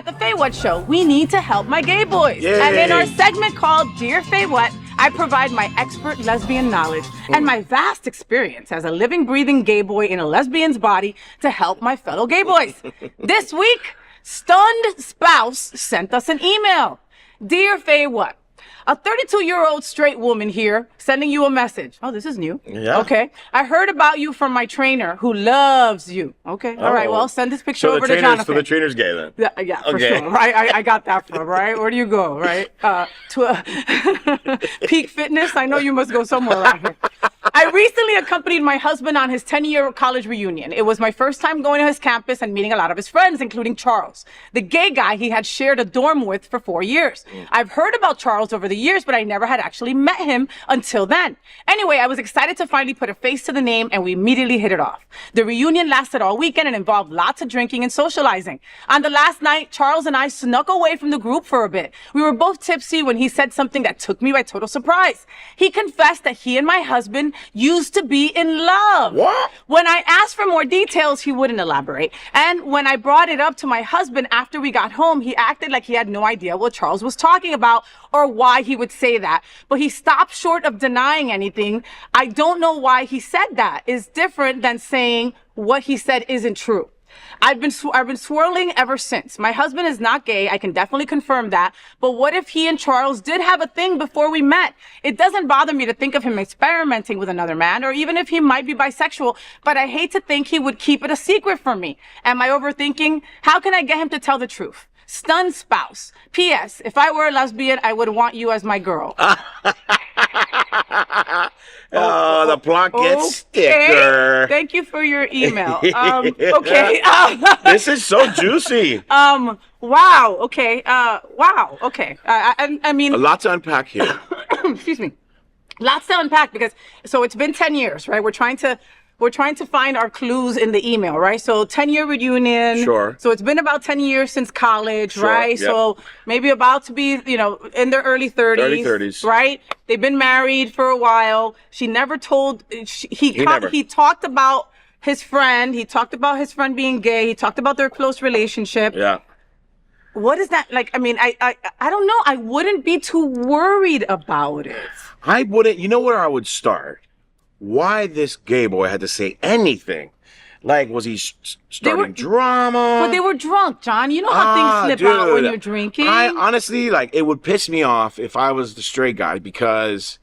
the FayWhat show, we need to help my gay boys. Yay. And in our segment called Dear FayWhat, I provide my expert lesbian knowledge and my vast experience as a living, breathing gay boy in a lesbian's body to help my fellow gay boys. This week, Stunned Spouse sent us an email. Dear FayWhat, a 32-year-old straight woman here sending you a message. Oh, this is new. Yeah. Okay. I heard about you from my trainer who loves you. Okay. All right. Well, send this picture over to Jonathan. So the trainer's gay then? Yeah, for sure. Right. I got that from, right? Where do you go, right? To Peak Fitness? I know you must go somewhere around here. I recently accompanied my husband on his 10-year college reunion. It was my first time going to his campus and meeting a lot of his friends, including Charles, the gay guy he had shared a dorm with for 4 years. I've heard about Charles over the years, but I never had actually met him until then. Anyway, I was excited to finally put a face to the name, and we immediately hit it off. The reunion lasted all weekend and involved lots of drinking and socializing. On the last night, Charles and I snuck away from the group for a bit. We were both tipsy when he said something that took me by total surprise. He confessed that he and my husband used to be in love. What? When I asked for more details, he wouldn't elaborate. And when I brought it up to my husband after we got home, he acted like he had no idea what Charles was talking about or why he would say that. But he stopped short of denying anything. I don't know why he said that. It's different than saying what he said isn't true. I've been swirling ever since. My husband is not gay. I can definitely confirm that. But what if he and Charles did have a thing before we met? It doesn't bother me to think of him experimenting with another man, or even if he might be bisexual, but I hate to think he would keep it a secret from me. Am I overthinking? How can I get him to tell the truth? Stunned spouse. P.S. If I were a lesbian, I would want you as my girl. Oh, the plot gets sticker. Thank you for your email. Okay. This is so juicy. Wow. Okay. Wow. Okay. I mean, A lot to unpack here. excuse me. Lots to unpack because so it's been 10 years, right? We're trying to find our clues in the email, right? So 10-year reunion. Sure. So it's been about 10 years since college, Sure, right? yep. So maybe about to be, in their early 30s. Early 30s. Right? They've been married for a while. She never told, he talked about his friend. He talked about his friend being gay. He talked about their close relationship. Yeah. What is that like? I mean, I don't know. I wouldn't be too worried about it. I wouldn't. You know where I would start? Why this gay boy had to say anything? Like, was he starting drama? But they were drunk, John. You know how things slip out when you're drinking. I honestly, it would piss me off if I was the straight guy because,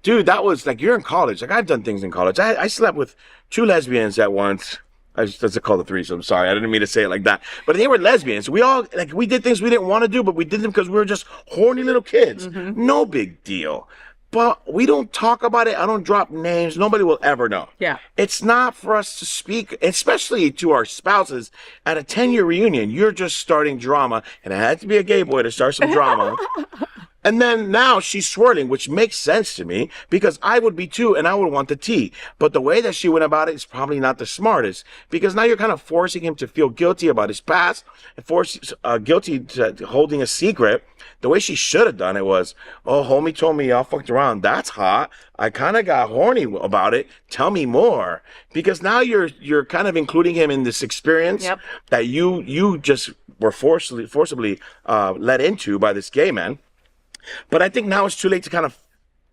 dude, that was like, you're in college. Like, I've done things in college. I slept with 2 lesbians at once. That's called a threesome. Sorry, I didn't mean to say it like that. But they were lesbians. We all, we did things we didn't want to do, but we did them because we were just horny little kids. Mm-hmm. No big deal. But we don't talk about it. I don't drop names. Nobody will ever know. Yeah. It's not for us to speak, especially to our spouses. At a 10-year reunion, you're just starting drama. And it had to be a gay boy to start some drama. And then now she's swirling, which makes sense to me because I would be too, and I would want the tea. But the way that she went about it is probably not the smartest because now you're kind of forcing him to feel guilty about his past and guilty to holding a secret. The way she should have done it was, oh, homie told me y'all fucked around. That's hot. I kind of got horny about it. Tell me more. Because now you're kind of including him in this experience that you just were forcibly led into by this gay man. But I think now it's too late to kind of,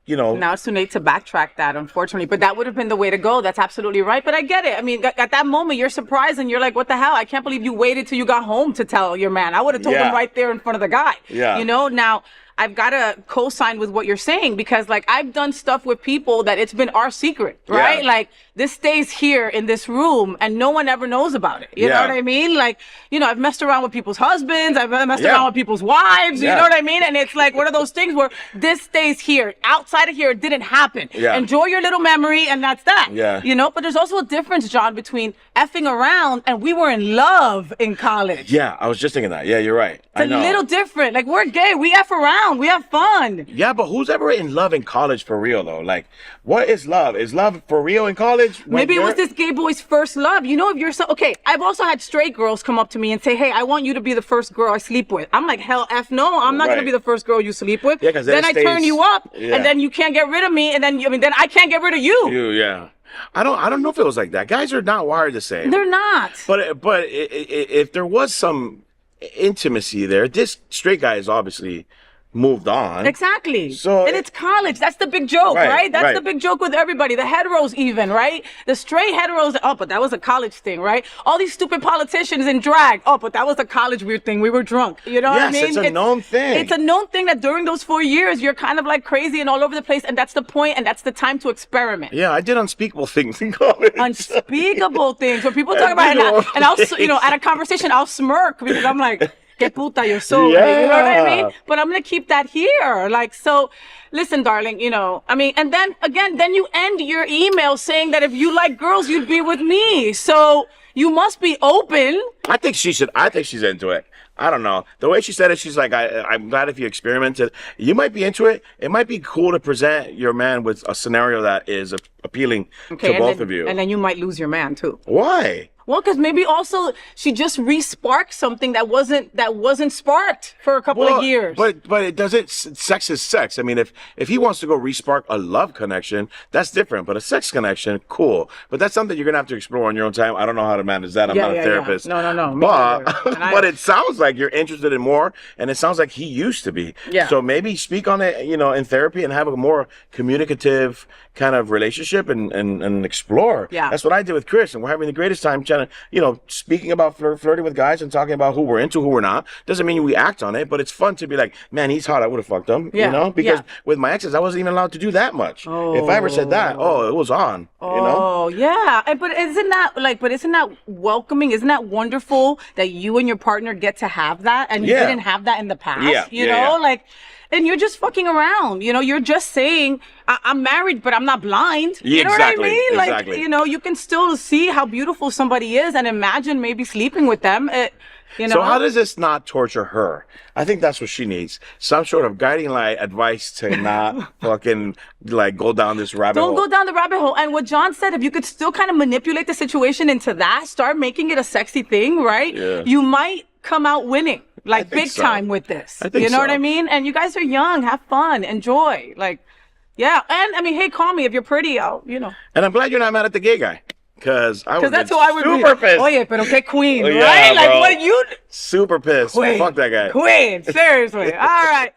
Now it's too late to backtrack that, unfortunately. But that would have been the way to go. That's absolutely right. But I get it. I mean, at that moment, you're surprised and you're like, what the hell? I can't believe you waited till you got home to tell your man. I would have told him right there in front of the guy. Yeah. Now, I've got to co-sign with what you're saying because, I've done stuff with people that it's been our secret, right? Yeah. This stays here in this room and no one ever knows about it. You know what I mean? I've messed around with people's husbands. I've messed around with people's wives. You know what I mean? And it's one of those things where this stays here. Outside of here, it didn't happen. Yeah. Enjoy your little memory and that's that. Yeah. But there's also a difference, John, between effing around and we were in love in college. Yeah, I was just thinking that. Yeah, you're right. It's a little different. We're gay. We F around. We have fun. Yeah, but who's ever in love in college for real, though? What is love? Is love for real in college? Maybe it was this gay boy's first love. If you're okay, I've also had straight girls come up to me and say, hey, I want you to be the first girl I sleep with. I'm like, hell F no. I'm not going to be the first girl you sleep with. Yeah, because then I turn you up and then you can't get rid of me. And then, then I can't get rid of you. Yeah. I don't know if it was like that. Guys are not wired the same. They're not. But if there was some intimacy there. This straight guy is obviously moved on. Exactly. So and it's college. That's the big joke, right? That's right. the big joke with everybody. The heteros even, right? The straight heteros, oh, but that was a college thing, right? All these stupid politicians in drag. Oh, but that was a college weird thing. We were drunk. You know what I mean? Yes, it's a known thing. It's a known thing that during those 4 years, you're kind of like crazy and all over the place. And that's the point, and that's the time to experiment. Yeah, I did unspeakable things in college. Unspeakable things. When people talk about it, and I'll, at a conversation, I'll smirk because I'm like, que puta yo soy. Yeah. You know what I mean? But I'm going to keep that here. Like, so listen, darling, and then again, then you end your email saying that if you like girls, you'd be with me. So you must be open. I think she's into it. I don't know. The way she said it, she's like, I'm glad if you experimented. You might be into it. It might be cool to present your man with a scenario that is appealing to both of you. And then you might lose your man too. Why? Well, because maybe also she just re-sparked something that wasn't sparked for a couple of years. But it doesn't. Sex is sex. I mean, if he wants to go re-spark a love connection, that's different. But a sex connection, cool. But that's something you're gonna have to explore on your own time. I don't know how to manage that. I'm not a therapist. Yeah. No. But it sounds like you're interested in more, and it sounds like he used to be. Yeah. So maybe speak on it, in therapy, and have a more communicative kind of relationship and explore. Yeah. That's what I did with Chris, and we're having the greatest time trying to, speaking about flirting with guys and talking about who we're into, who we're not. Doesn't mean we act on it, but it's fun to be like, man, he's hot. I would have fucked him. Yeah. Because with my exes, I wasn't even allowed to do that much. If I ever said that, it was on. Oh, yeah. But isn't that welcoming? Isn't that wonderful that you and your partner get to have that and you didn't have that in the past? Yeah. And you're just fucking around. You're just saying, I'm married, but I'm not blind. You know what I mean? Exactly. You can still see how beautiful somebody is and imagine maybe sleeping with them. So how does this not torture her? I think that's what she needs. Some sort of guiding light, advice to not fucking go down this rabbit hole. Don't go down the rabbit hole. And what John said, if you could still kind of manipulate the situation into that, start making it a sexy thing, right? Yeah. You might come out winning. Big time with this. I think you know what I mean? And you guys are young. Have fun. Enjoy. Yeah. And I mean, hey, call me if you're pretty. And I'm glad you're not mad at the gay guy. Because that's who I would be. Super pissed. Oye, pero qué queen, Yeah, right? bro. What you... Super pissed. Queen. Fuck that guy. Queen. Seriously. All right.